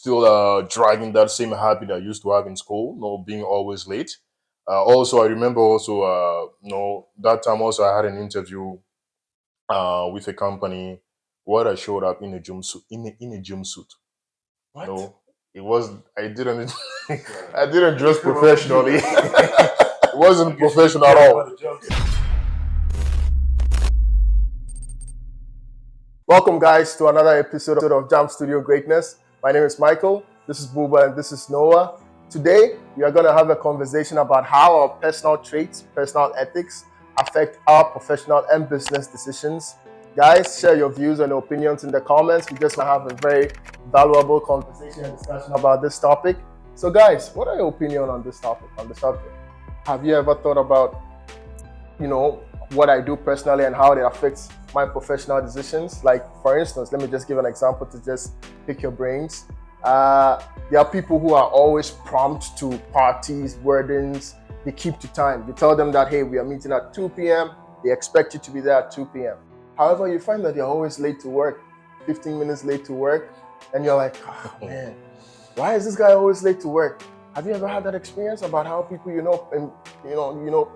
still dragging that same habit I used to have in school, being always late. Also, I remember also, that time also I had an interview with a company where I showed up in a gym suit. In a gym suit. What? No, it was. I didn't. I didn't dress professionally. It wasn't professional at all. Welcome, guys, to another episode of YOUJAAMM Studio Greatness. My name is Michael. This is Buba, and this is Noah. Today, we are going to have a conversation about how our personal traits, personal ethics, affect our professional and business decisions. Guys, share your views and opinions in the comments. We just want to have a very valuable conversation and discussion about this topic. So, guys, what are your opinions on this topic, on the subject? Have you ever thought about, what I do personally and how it affects my professional decisions? Like, for instance, let me just give an example to just pick your brains. There are people who are always prompt to parties, weddings. They keep to time. You tell them that, hey, we are meeting at 2 p.m. They expect you to be there at 2 p.m. However, you find that they're always late to work, 15 minutes late to work, and you're like, oh man, why is this guy always late to work? Have you ever had that experience about how people,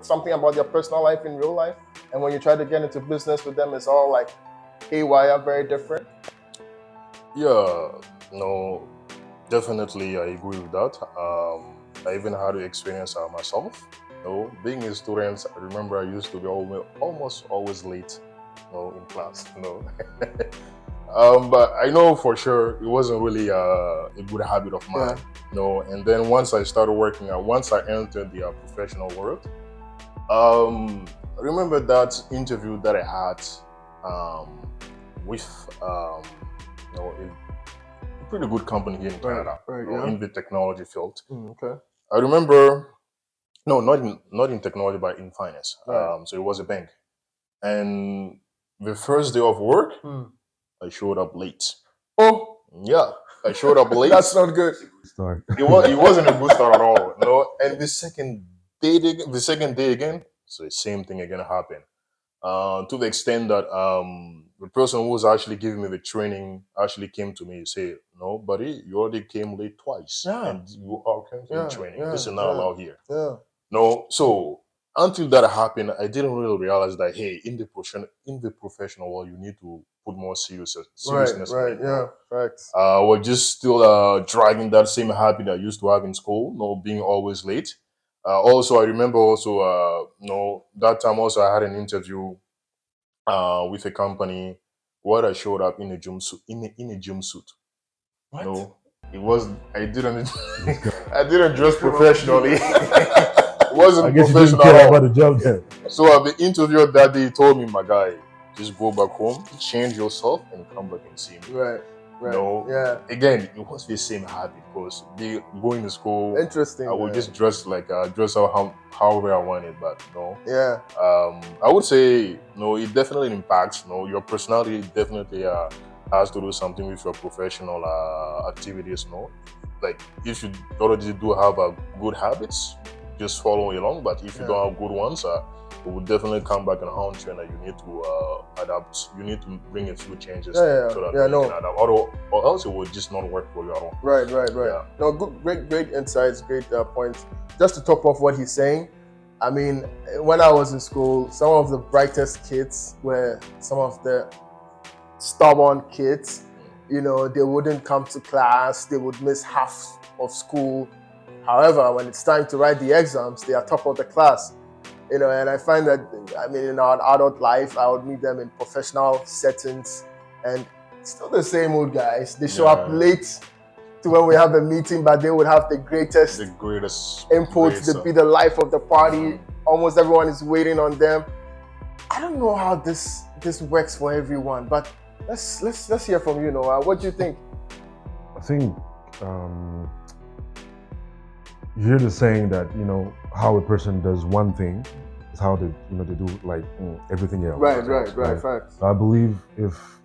something about their personal life in real life, and when you try to get into business with them, it's all like haywire, very different? Yeah, no, definitely I agree with that. I even had to experience myself. Being a student, I remember I used to be almost always late, in class. But I know for sure it wasn't really a good habit of mine. And then once I started working out, once I entered the professional world, I remember that interview that I had with a pretty good company here in Canada, in the technology field. Okay. I remember, not in technology, but in finance. So it was a bank, and the first day of work, I showed up late. Oh, yeah, I showed up late. That's not good. Start. It wasn't a good start at all. And the second day again, so the same thing again happened. To the extent that the person who was actually giving me the training actually came to me and said, "No, buddy, you already came late twice, and you are currently in training. This is not allowed here." No, so until that happened, I didn't really realize that, hey, in the professional world, you need to put more seriousness. Right. Facts. We're just still dragging that same habit I used to have in school, being always late. Also, I remember also, that time also I had an interview with a company where I showed up in a gym suit. In a gym suit. What? No, it was. I didn't. I didn't dress professionally. It wasn't I guess you professional didn't care at all. about the job then. So the interviewer that day told me, my guy, just go back home, change yourself, and come back and see me. Right. Again, it was the same habit because going to school. Interesting. I would just dress however I wanted, but I would say it definitely impacts. Your personality definitely has to do something with your professional activities. Like if you already do have good habits, just follow along. But if you don't have good ones, it will definitely come back and haunt you, and you need to adapt. You need to bring a few changes so that you can adapt. Or else it will just not work for you at all. Right. Yeah. No, good, great insights, great points. Just to top off what he's saying, I mean, when I was in school, some of the brightest kids were some of the stubborn kids. They wouldn't come to class. They would miss half of school. However, when it's time to write the exams, they are top of the class. And I find that, in our adult life, I would meet them in professional settings, and still the same old guys. They show up late to when we have a meeting, but they would have the greatest input. They'd be the life of the party. Almost everyone is waiting on them. I don't know how this works for everyone, but let's hear from you, Noah. What do you think? I think you hear the saying that how a person does one thing is how they do like everything else. Right. Facts. So I believe if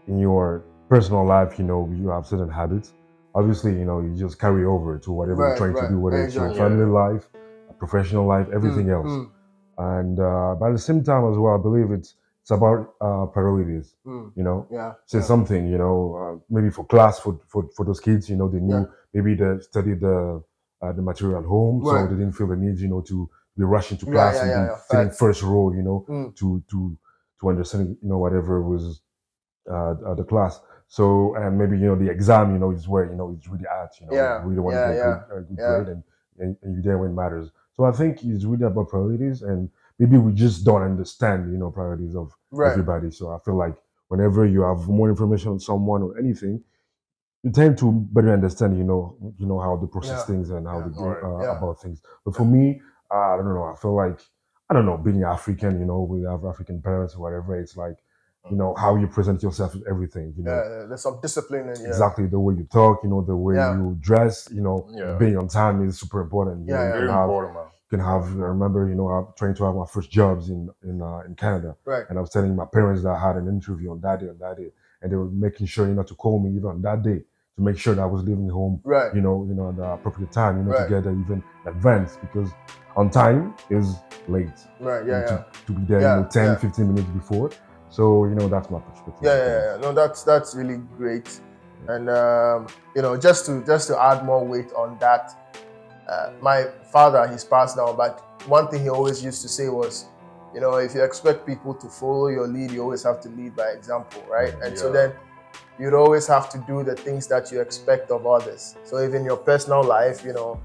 in your personal life you have certain habits, obviously you just carry over to whatever you're trying to do, whether it's your family life, professional life, everything else. And but at the same time as well, I believe it's it's about priorities. You know, say something. You know, maybe for class for those kids. You know, they knew maybe they studied the material at home, so they didn't feel the need, you know, to be rushing to class and be sitting first row, you know, to understand, you know, whatever was the class. So and maybe, you know, the exam, you know, is where, you know, it's really at, you know, you really want to get a good grade, and you're there when it matters. So I think it's really about priorities, and maybe we just don't understand, you know, priorities of everybody. So I feel like whenever you have more information on someone or anything, you tend to better understand, you know how they process things and how they go about things. But for me, I don't know. I feel like, I don't know, being African, you know, we have African parents or whatever. It's like, you know, how you present yourself is everything. You know, there's some discipline in exactly the way you talk, you know, the way you dress, you know, being on time is super important. You know, you very important, man. can have. I remember, you know, I'm trying to have my first jobs in Canada, and I was telling my parents that I had an interview on that day, and they were making sure, you know, to call me even on that day to make sure that I was leaving home, you know, at the appropriate time, you know, to get there even in advance, because on time is late. To be there, you know, 10, 15 minutes before. So, you know, that's my perspective. No, that's really great. And you know, just to add more weight on that, my father, he's passed now, but one thing he always used to say was, you know, if you expect people to follow your lead, you always have to lead by example, right? And so then you'd always have to do the things that you expect of others. So even your personal life, you know,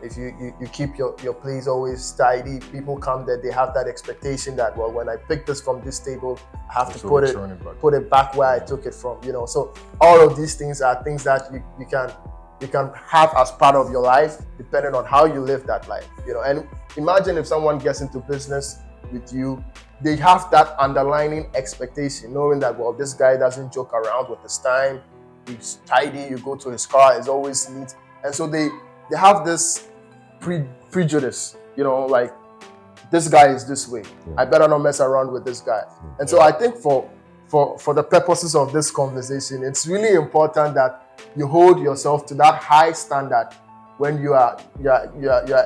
if you keep your place always tidy, people come there, they have that expectation that, well, when I pick this from this table, I have to put it back where I took it from, you know. So all of these things are things that you can have as part of your life, depending on how you live that life, you know. And imagine if someone gets into business with you, they have that underlying expectation, knowing that, well, this guy doesn't joke around with his time, he's tidy, you go to his car, it's always neat. And so they have this prejudice, you know, like, this guy is this way, I better not mess around with this guy. And so I think for the purposes of this conversation, it's really important that you hold yourself to that high standard when you are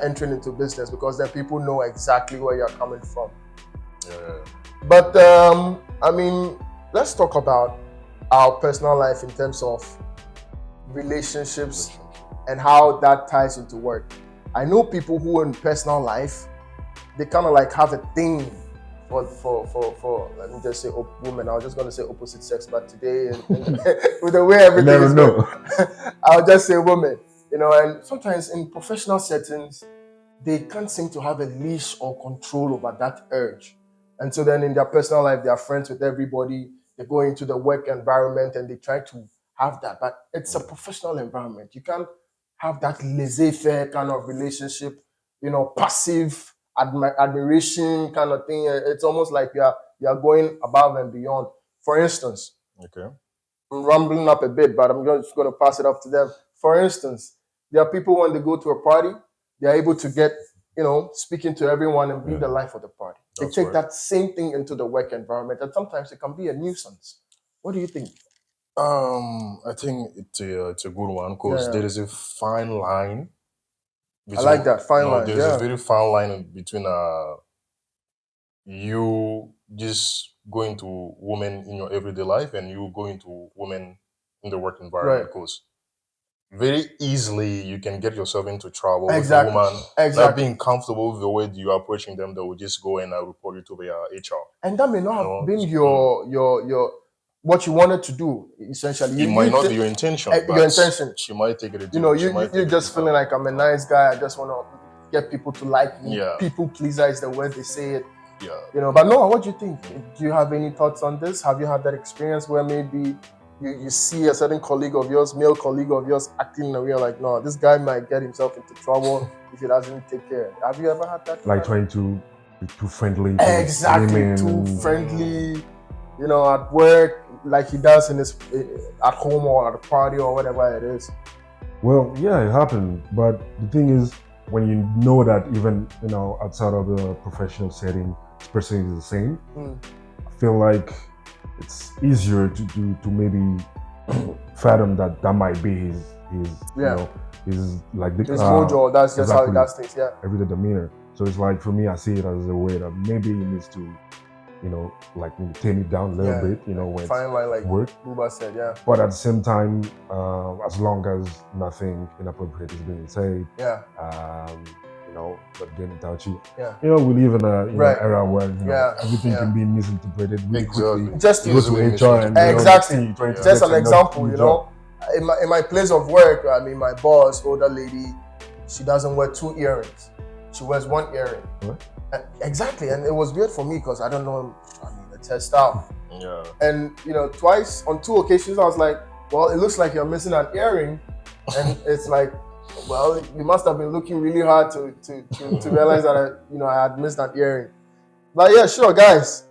entering into business, because then people know exactly where you're coming from. But I mean, let's talk about our personal life in terms of relationships and how that ties into work. I know people who in personal life, they kind of like have a thing for let me just say women. I was just going to say opposite sex, but today with the way everything is going, I'll just say women. You know, and sometimes in professional settings, they can't seem to have a leash or control over that urge. And so then in their personal life, they are friends with everybody. They go into the work environment and they try to have that. But it's a professional environment. You can't have that laissez-faire kind of relationship, you know, passive admiration kind of thing. It's almost like you are going above and beyond. For instance, I'm rambling up a bit, but I'm just going to pass it up to them. For instance, there are people when they go to a party, they're able to get, you know, speaking to everyone and be the life of the party. They take that same thing into the work environment, and sometimes it can be a nuisance. What do you think? I think it's a good one, because there is a fine line. I like that fine line. There's a very fine line between you just going to women in your everyday life and you going to women in the work environment, because very easily you can get yourself into trouble with a woman not being comfortable with the way you are approaching them. They will just go and report you to their HR, and that may not have been your what you wanted to do. Essentially, it might not be your intention. Your intention. She might take it. You know, you're just feeling like, I'm a nice guy, I just want to get people to like me. People pleaser is the word they say it. You know, but Noah, what do you think? Do you have any thoughts on this? Have you had that experience where maybe you see a certain colleague of yours, male colleague of yours, acting in a way like, no, this guy might get himself into trouble if he doesn't take care? Have you ever had that? Like trying to be too friendly. Exactly, too friendly. You know, at work, like he does in his at home or at a party or whatever it is. Well, yeah, it happened. But the thing is, when you know that even, you know, outside of the professional setting, this person is the same, I feel like it's easier to maybe fathom that might be his you know, his like the his mojo. That's just how he does things. Everyday demeanor. So it's like, for me, I see it as a way that maybe he needs to like tame it down a little bit, when fine line, like work. Buba said, yeah. But at the same time, as long as nothing inappropriate is being said, not getting touchy. We live in a an era where everything can be misinterpreted really quickly. Just to go to HR and exactly. Just an example, in my place of work, I mean, my boss, older lady, she doesn't wear 2 earrings. She wears 1 earring. What? Exactly, and it was weird for me because I don't know. I mean, the test out. Yeah. And twice on 2 occasions, I was like, "Well, it looks like you're missing an earring," and it's like, well, you must have been looking really hard to realize that I had missed that earring. But yeah, sure, guys.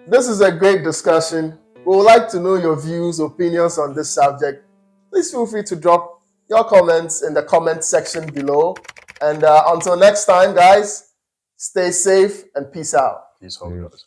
This is a great discussion. We would like to know your views, opinions on this subject. Please feel free to drop your comments in the comment section below. And until next time, guys, stay safe and peace out. Peace out, guys.